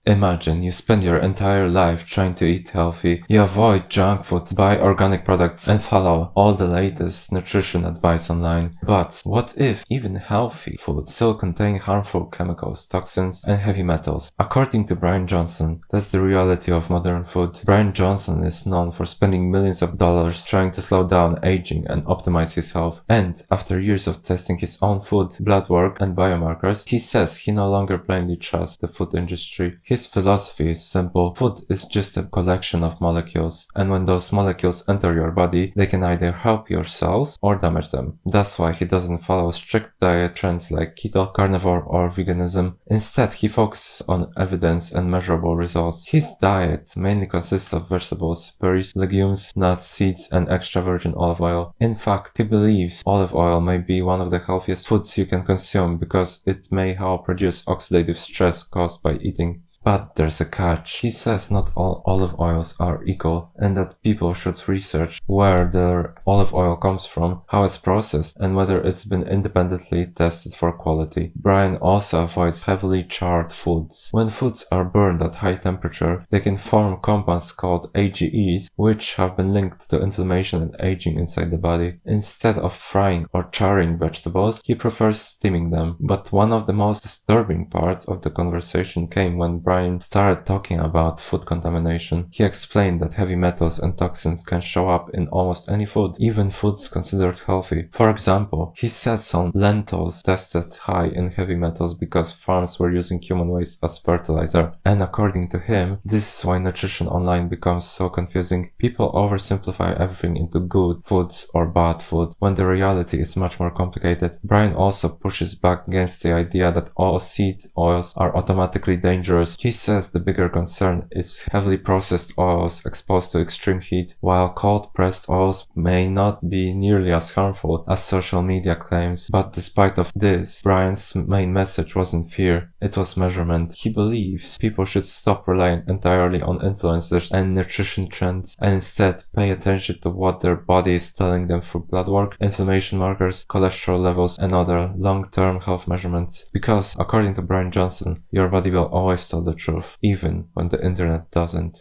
Imagine you spend your entire life trying to eat healthy, you avoid junk food, buy organic products, and follow all the latest nutrition advice online. But what if even healthy foods still contain harmful chemicals, toxins, and heavy metals? According to Brian Johnson, that's the reality of modern food. Brian Johnson is known for spending millions of dollars trying to slow down aging and optimize his health. And after years of testing his own food, blood work, and biomarkers, he says he no longer blindly trusts the food industry. His philosophy is simple. Food is just a collection of molecules, and when those molecules enter your body, they can either help your cells or damage them. That's why he doesn't follow strict diet trends like keto, carnivore, or veganism. Instead, he focuses on evidence and measurable results. His diet mainly consists of vegetables, berries, legumes, nuts, seeds, and extra virgin olive oil. In fact, he believes olive oil may be one of the healthiest foods you can consume because it may help reduce oxidative stress caused by eating. But there's a catch. He says not all olive oils are equal and that people should research where their olive oil comes from, how it's processed, and whether it's been independently tested for quality. Brian also avoids heavily charred foods. When foods are burned at high temperature, they can form compounds called AGEs, which have been linked to inflammation and aging inside the body. Instead of frying or charring vegetables, he prefers steaming them. But one of the most disturbing parts of the conversation came when Brian started talking about food contamination. He explained that heavy metals and toxins can show up in almost any food, even foods considered healthy. For example, he said some lentils tested high in heavy metals because farms were using human waste as fertilizer. And according to him, this is why nutrition online becomes so confusing. People oversimplify everything into good foods or bad foods, when the reality is much more complicated. Brian also pushes back against the idea that all seed oils are automatically dangerous. He says the bigger concern is heavily processed oils exposed to extreme heat, while cold-pressed oils may not be nearly as harmful as social media claims. But despite of this, Brian's main message wasn't fear, it was measurement. He believes people should stop relying entirely on influencers and nutrition trends and instead pay attention to what their body is telling them through blood work, inflammation markers, cholesterol levels, and other long-term health measurements. Because, according to Brian Johnson, your body will always tell the truth, even when the internet doesn't.